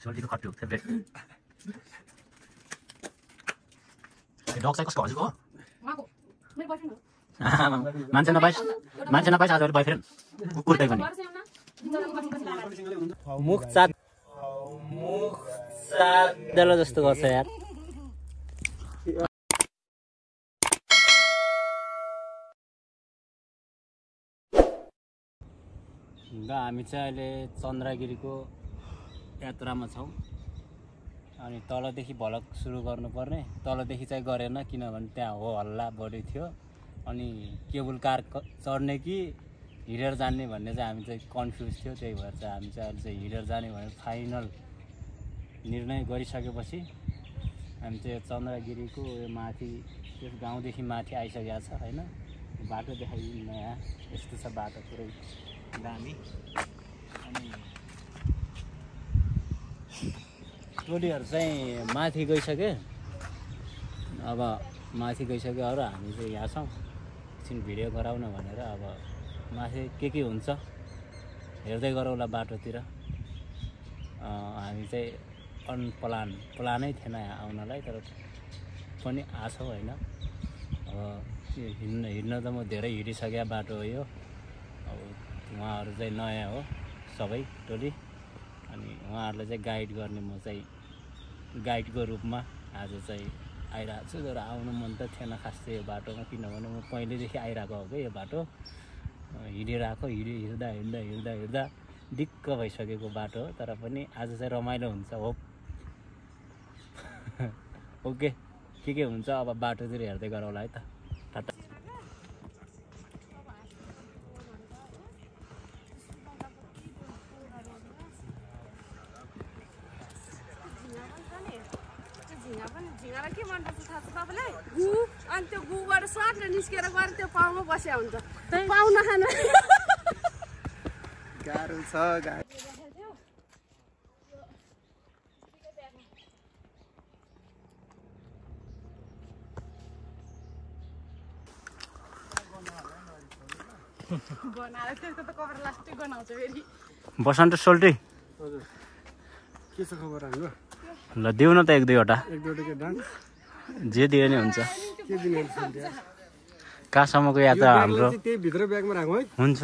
सोल्टीको खट्टु favourite डग चाहिँ कसको हजुरको मान्छे नपाइस आज बोयफ्रेन्ड कुकुर पनि मुख चाट देला जस्तो गर्छ यार हामी चाहिँ अहिले चन्द्रगिरीको यात्रामा छौँ अनि तलदेखि भलक सुरु गर्नुपर्ने तलदेखि चाहिँ गरेन किनभने त्यहाँ हो हल्ला बढी थियो अनि केबल कार चढ्ने कि हिँडेर जाने भन्ने चाहिँ हामी चाहिँ कन्फ्युज थियो त्यही भएर चाहिँ हामी चाहिँ अहिले चाहिँ हिँडेर जाने भनेर फाइनल निर्णय गरिसकेपछि हामी चाहिँ चन्द्रगिरीको यो माथि त्यस गाउँदेखि माथि आइसकेको छ हैन बाटो देखाइदिनु नयाँ यस्तो छ बाटो पुरै दामी अनि टोलीहरू चाहिँ माथि गइसके अब माथि गइसक्यो अरू हामी चाहिँ यहाँ छौँ एकछिन भिडियो गराउन भनेर अब माथि के हुन्छ हेर्दै गरौँला बाटोतिर हामी चाहिँ प्लानै थिएन यहाँ आउनलाई तर पनि आछौँ होइन अब हिँड्न त म धेरै हिँडिसकेँ बाटो हो यो अब उहाँहरू चाहिँ नयाँ हो सबै टोली अनि उहाँहरूलाई चाहिँ गाइड गर्ने म चाहिँ गाइडको रूपमा आज चाहिँ आइरहेको छु तर आउनु मन त थिएन खासै यो बाटोमा किनभने म पहिल्यैदेखि आइरहेको हो कि यो बाटो हिँडिरहेको हिँड्दा दिक्क भइसकेको बाटो हो तर पनि आज चाहिँ रमाइलो हुन्छ होप ओके के हुन्छ अब बाटोतिर हेर्दै गरौँला है त टाटा के मनपर्छ थाहा छ तपाईँलाई गु अनि त्यो गुबाट सट्ट निस्केर गएर त्यो पाउमा बस्या हुन्छ पाउ नखानु गाह्रो छ बनाएर त्यसको त कभर लास्टै गनाउँछ फेरि बसन्त सोल्टी हजुर के छ खबर हाम्रो ल दिउ न त एक दुईवटा के डान्स जे दिए नि हुन्छ के दिने कहाँसम्मको यात्रा हाम्रो त्यही भित्र ब्यागमा राखौँ है हुन्छ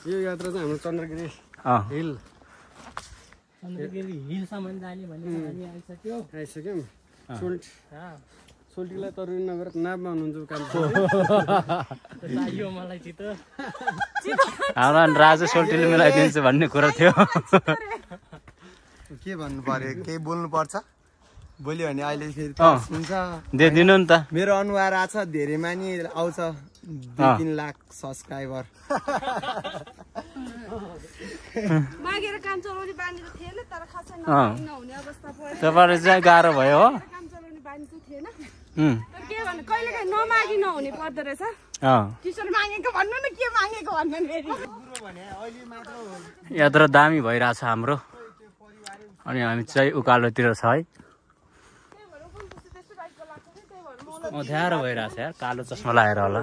यो यात्रा चाहिँ हाम्रो चन्द्रगिरी हिल चन्द्रगिरी हिलसम्म जाने भन्ने हामी आइसक्यौँ सोल्टीलाई तरुनी नगरेर नापमा हुनुहुन्छ काम चाहियो मलाई चितो हाम्रो राजु सोल्टीले मिलाइदिन्छ भन्ने कुरा थियो के भन्नु पर्यो केही बोल्नु पर्छ बोल्यो भने अहिले फेरि हुन्छ दिनु नि त मेरो अनुहार आछ धेरै मानि आउँछ 2-3 लाख सब्सक्राइबर मागेर काम चलाउने बानी त थिएन तर खासै नहुने अवस्था पर्यो तपाईहरु चाहिँ गाह्रो भयो हो काम चलाउने बानी त थिएन तर के भन्नु कहिलेकाहीँ नमागी नहुने पर्दो रहेछ टिचर मागेको भन्नु न के मागेको भन्नु फेरि यात्रा दामी भइरहेछ हाम्रो अनि हामी चाहिँ उकालोतिर छ है अँध्यारो भइरहेछ यार कालो चस्मा लगाएर होला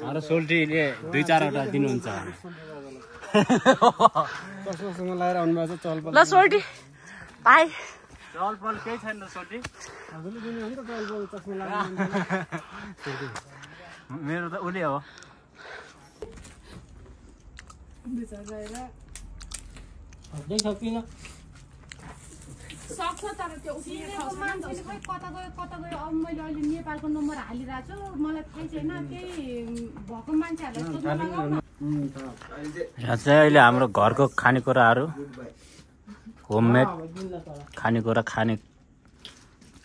हाम्रो सोल्टीले 2-4वटा दिनुहुन्छ चस्मासँग लगाएर आउनुभएको छ चलपल ल सोल्टी भाइ चलपल केही छैन सोल्टी हजुरले दिनु हो नि त चलपल चस्मा लगाएर मेरो त उले हो सक्छ तर त्यो कता गयो अब मैले अहिले नेपालको नम्बर हालिरहेको छु मलाई थाहै छैन त्यही भएको मान्छेहरूलाई यहाँ चाहिँ अहिले हाम्रो घरको खानेकुराहरू होममेड खानेकुरा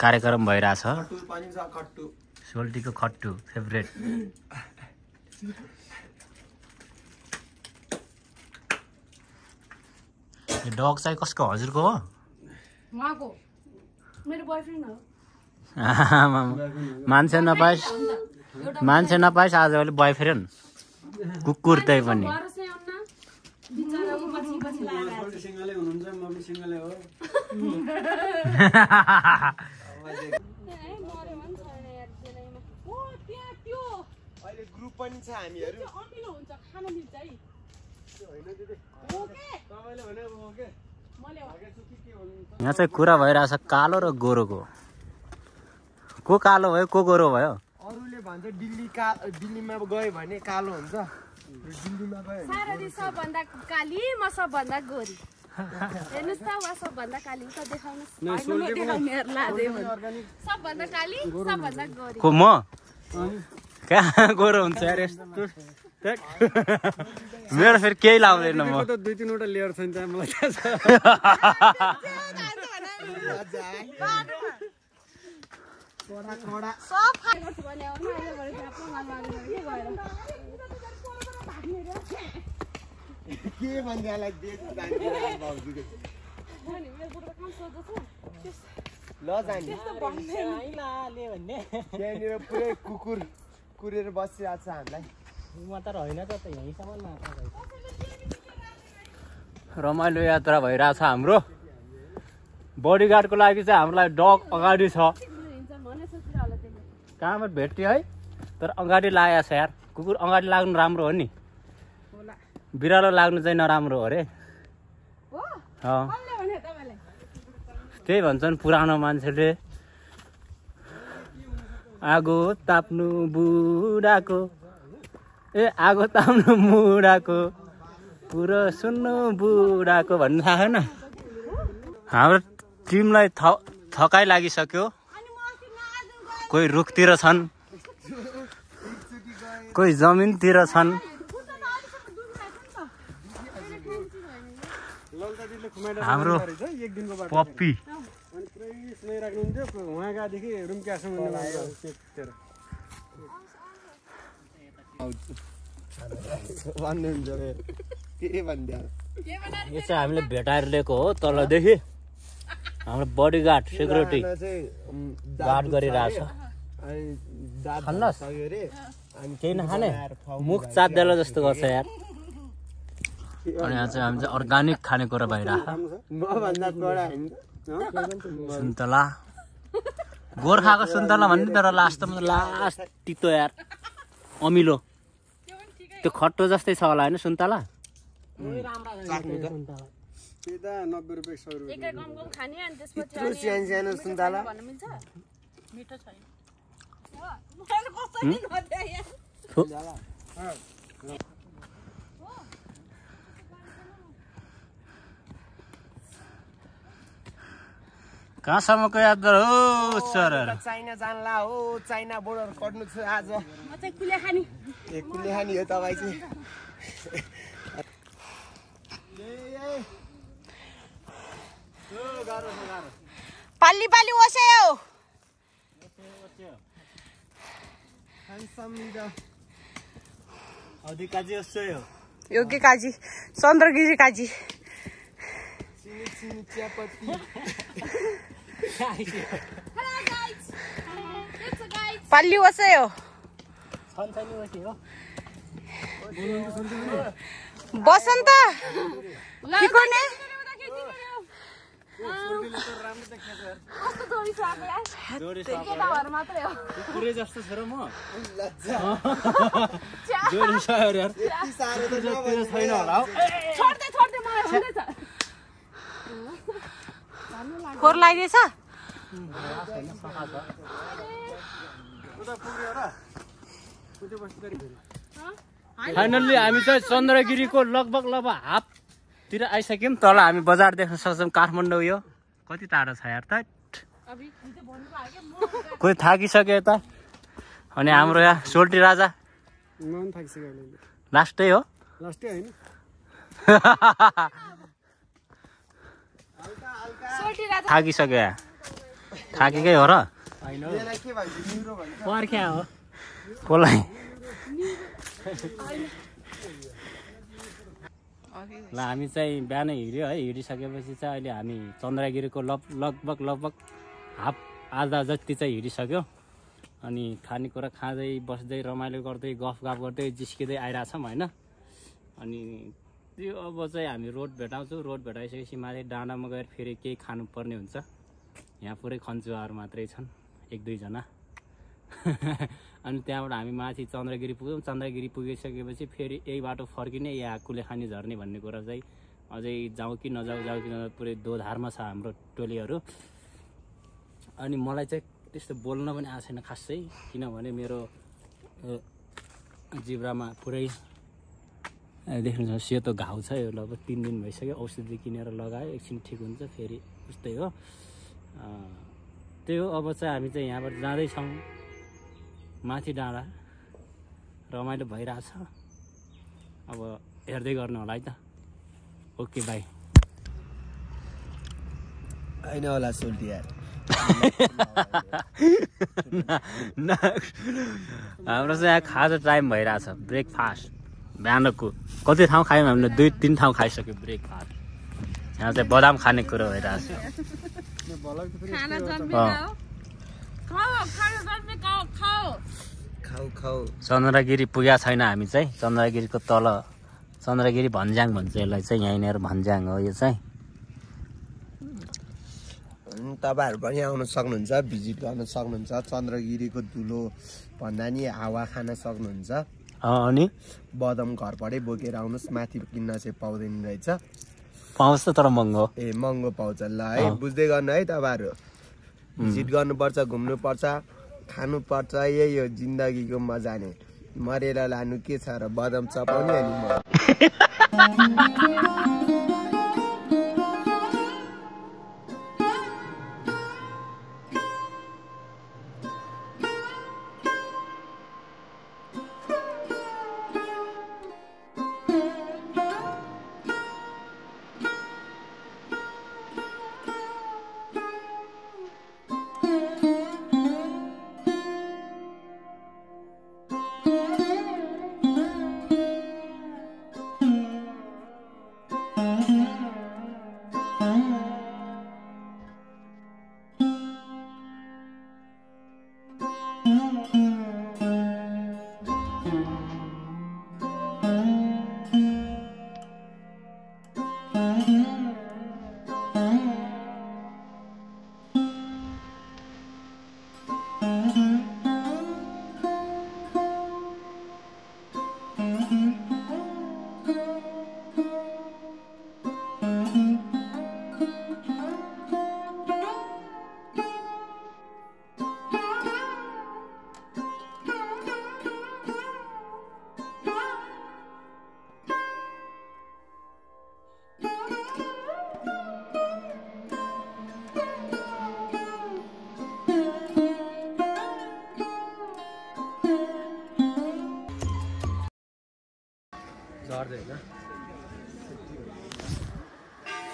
कार्यक्रम भइरहेछ खट्टु पनि छ खट्टु सोल्टीको खट्टु फेभरेट यो डग चाहिँ कसको हजुरको हो उहाँको मेरो बोयफ्रेन्ड हो मान्छे नपाइस आजभोलि बोयफ्रेन्ड कुकुर त्यही पनि भरोसै आउन बिचरा उ पछि पछि लागेको सिंगलै हुनुहुन्छ म पनि सिंगलै हो अहिले ग्रुप पनि छ हामीहरू यहाँ चाहिँ कुरा भइरहेछ कालो र गोरोको को कालो भयो को गोरो भयो अरूले भन्छ दिल्लीमा गयो भने कालो हुन्छ दिल्लीमा गयो सारदी सबभन्दा काली म सबभन्दा गोरी हेर्नुहोस् त उहाँ सबभन्दा काली त देखाउनुहोस् सबभन्दा काली सबभन्दा गोरी को म कहाँ गोरो हुन्छ यार यस्तो मेरो फेरि केही लाउँदैन म 2-3 वटा लेयर छ नि त मलाई थाहा छ के भन्दालाई ल जाने त्यहाँनिर पुरै कुकुर कुरेर बसिरहेको छ हामीलाई रमाइलो यात्रा भइरहेछ हाम्रो बडीगार्डको लागि चाहिँ हामीलाई डग अगाडि छ कहाँबाट भेट्यो है तर अगाडि लागेको छ यार कुकुर अगाडि लाग्नु राम्रो हो नि बिरालो लाग्नु चाहिँ नराम्रो हो अरे त्यही भन्छन् पुरानो मान्छेले आगो ताप्नु बुढाको आगो ताप्नु मुढाको पुरो सुन्नु बुढाको भन्नु थाहा छैन हाम्रो टिमलाई थकाइ लागिसक्यो कोही रुखतिर छन् कोही जमिनतिर छन् हाम्रो पप्पी यो चाहिँ हामीले भेटाएर लिएको हो तलदेखि हाम्रो बडीगार्ड सेक्युरिटी गार्ड गरिरहेछ केही नखाने मुख चाप्दैला जस्तो गर्छ यार अनि यहाँ चाहिँ हामी चाहिँ अर्ग्यानिक खानेकुरा भइरहेछ सुन्तला गोर्खाको सुन्तला भन्ने तर लास्ट तितो यार अमिलो त्यो खट्टो जस्तै छ होला होइन सुन्तला कहाँसम्मको यात्रा हो सर चाइना जानला हो चाइना बोर्डर कट्नु छ आज म चाहिँ कुले खानी हो तपाईँ चाहिँ पाली पाली ओस्यो योग्य काजी चन्द्रगिरी काजी चियापत्ती पाली ओस्यो बसन्त ठिकोने पुरै जस्तो छ र म छैन होला खोर लगाइदिएछ फाइनल्ली हामी चाहिँ चन्द्रगिरीको लगभग हाफतिर आइसक्यौँ तल हामी बजार देख्न सक्छौँ काठमाडौँ यो कति टाढो छ यार त कोही थाकिसक्यो यता अनि हाम्रो यहाँ सोल्टी राजा लास्टै हो थाकिसक्यो यहाँ थाकेकै हो र होइन यसलाई के भन्छ न्युरो भन्छ पर्ख्या हो कसलाई ल हामी चाहिँ बिहानै हिँड्यो है हिँडिसकेपछि चाहिँ अहिले हामी चन्द्रगिरीको लगभग हाफ आधा जति चाहिँ हिँडिसक्यो अनि खानेकुरा खाँदै बस्दै रमाइलो गर्दै गफ गर्दै जिस्किँदै आइरहेछौँ होइन अनि त्यो अब चाहिँ हामी रोड भेटाउँछौँ रोड भेटाइसकेपछि माथि डाँडामा गएर फेरि केही खानुपर्ने हुन्छ यहाँ पुरै खन्चुवाहरू मात्रै छन् 1-2 जना अनि त्यहाँबाट हामी माथि चन्द्रगिरी पुग्यौँ चन्द्रगिरी पुगिसकेपछि फेरि यही बाटो फर्किने या कुलेखानी झर्ने भन्ने कुरा चाहिँ अझै जाउँ कि नजाउँ पुरै दोधारमा छ हाम्रो टोलीहरू अनि मलाई चाहिँ त्यस्तो बोल्न पनि आएको छैन खासै किनभने मेरो जिब्रामा पुरै देख्नुहुन्छ सेतो घाउ छ यो लगभग 3 दिन भइसक्यो औषधि किनेर लगायो एकछिन ठिक हुन्छ फेरि उस्तै हो त्यही हो अब चाहिँ हामी चाहिँ यहाँबाट जाँदैछौँ माथि डाँडा रमाइलो भइरहेछ अब हेर्दै गर्नु होला है त ओके बाई होइन होला सोल्टी यार हाम्रो चाहिँ यहाँ खाजा टाइम भइरहेछ ब्रेकफास्ट बिहानको कति ठाउँ खायौँ हामीले 2-3 ठाउँ खाइसक्यो ब्रेकफास्ट यहाँ चाहिँ बदाम खाने कुरो भइरहेछ चन्द्रगिरी पुगेका छैन हामी चाहिँ चन्द्रगिरीको तल चन्द्रगिरी भन्ज्याङ भन्छ यसलाई चाहिँ यहीँनिर भन्ज्याङ हो यो चाहिँ तपाईँहरू पनि आउन सक्नुहुन्छ भिजिट गर्न सक्नुहुन्छ चन्द्रगिरीको धुलो भन्दा नि हावा खान सक्नुहुन्छ अनि बदम घरबाटै बोकेर आउनुहोस् माथि किन्न चाहिँ पाउँदैन रहेछ पाउँछ तर महँगो ए महँगो पाउँछ ल है बुझ्दै गर्नु है तपाईँहरू भिजिट गर्नुपर्छ घुम्नुपर्छ खानुपर्छ यही हो जिन्दगीको मजा नै मरेर लानु के छ र बदम चपाउने अनि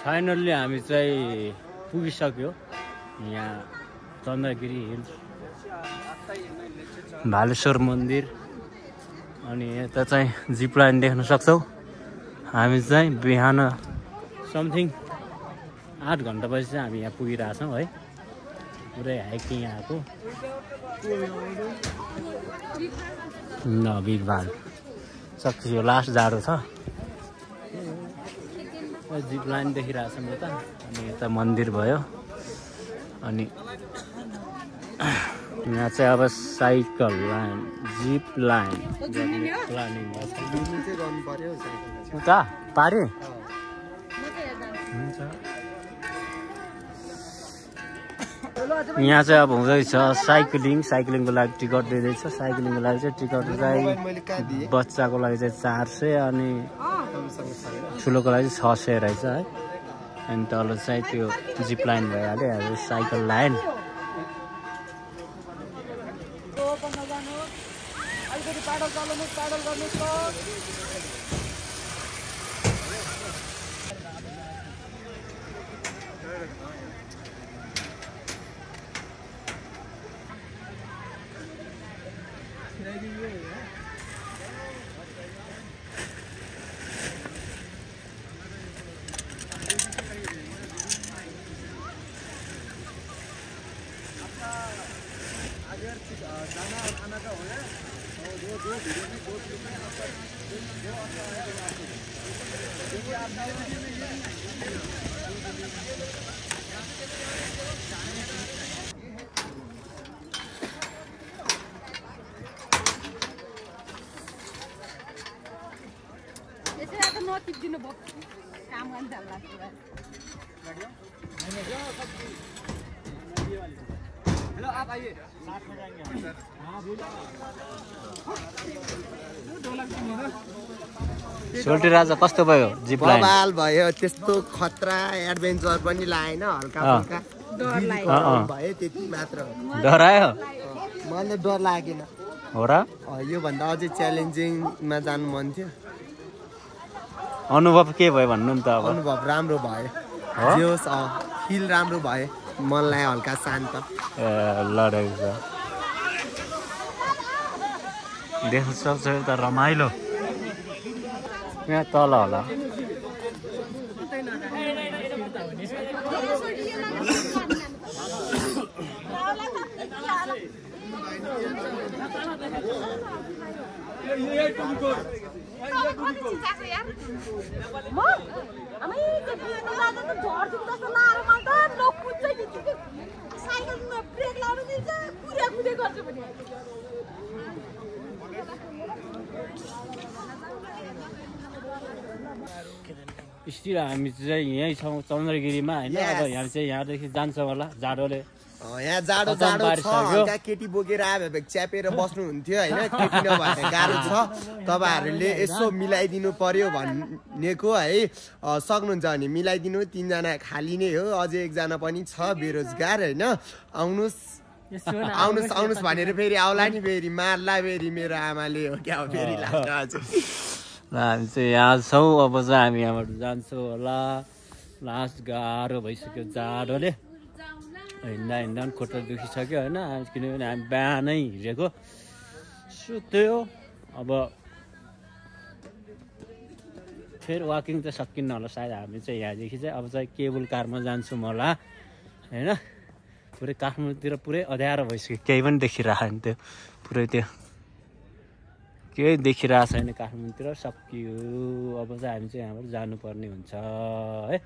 फाइनल्ली हामी चाहिँ पुगिसक्यो यहाँ चन्द्रगिरी हिल्स भालेश्वर मन्दिर अनि यता चाहिँ जिप लाइन देख्न सक्छौँ हामी चाहिँ बिहान समथिङ 8 घन्टापछि चाहिँ हामी यहाँ पुगिरहेछौँ है पुरै हाइकिङ आएको बिग भान सकियो लास्ट जाडो छ जिप लाइन देखिरहेछ म त अनि यता मन्दिर भयो अनि यहाँ चाहिँ अब cycle line zip line planning उता पारे हुन्छ यहाँ चाहिँ अब हुँदैछ साइक्लिङको लागि टिकट दिँदैछ साइक्लिङको लागि चाहिँ टिकट चाहिँ बच्चाको लागि चाहिँ 400 अनि ठुलोको लागि 600 रहेछ है अनि तल चाहिँ त्यो जिप लाइन भइहाल्यो अब साइकल लाइन नटिपिदिनु भयो काम गर्न थाल्ला हेलो आप आइए साथ में जाएंगे हम सर सोल्टी राजा कस्तो भयो जिप लाइन बवाल भयो त्यस्तो खतरा एडभेन्चर पनि लागेन हल्का फुल्का भयो त्यति मात्र डरायो मलाई डर लागेन हो र योभन्दा अझै च्यालेन्जिङमा जानु मन थियो अनुभव के भयो भन्नु नि त अब अनुभव राम्रो भयो जे होस् फिल राम्रो भयो मनलाई हल्का शान्त लडेको छ देख्न सक्छ त रमाइलो यहाँ तल होला स्टिल हामी चाहिँ यहीँ छौँ चन्द्रगिरीमा होइन अब यहाँ चाहिँ यहाँदेखि जान्छ होला जाडोले यहाँ जाडो जाडो छ हल्का केटी बोकेर आयो भने च्यापेर बस्नुहुन्थ्यो होइन केटी नभएर गाह्रो छ तपाईँहरूले यसो मिलाइदिनु पर्यो भनेको है सक्नुहुन्छ भने मिलाइदिनु 3 जना खाली नै हो अझै 1 जना पनि छ बेरोजगार होइन आउनुहोस् भनेर फेरि आउला नि फेरि मार्ला फेरि मेरो आमाले हो क्या फेरि लाग्छ हजुर हामी चाहिँ यहाँ छौँ अब चाहिँ हामी यहाँबाट जान्छौँ होला लास्ट गाह्रो भइसक्यो जाडोले हिँड्दा हिँड्दा पनि खुट्टा दुखिसक्यो होइन किनभने हामी बिहानै हिँडेको सुत्यो अब फेरि वाकिङ त सकिन्न होला सायद हामी चाहिँ यहाँदेखि चाहिँ अब चाहिँ केबल कारमा जान्छौँ होला होइन पुरै काठमाडौँतिर पुरै अँध्यारो भइसक्यो केही पनि देखिरहेको त्यो पुरै त्यो केही देखिरहेको छैन काठमाडौँतिर सकियो अब चाहिँ हामी चाहिँ यहाँबाट जानुपर्ने हुन्छ है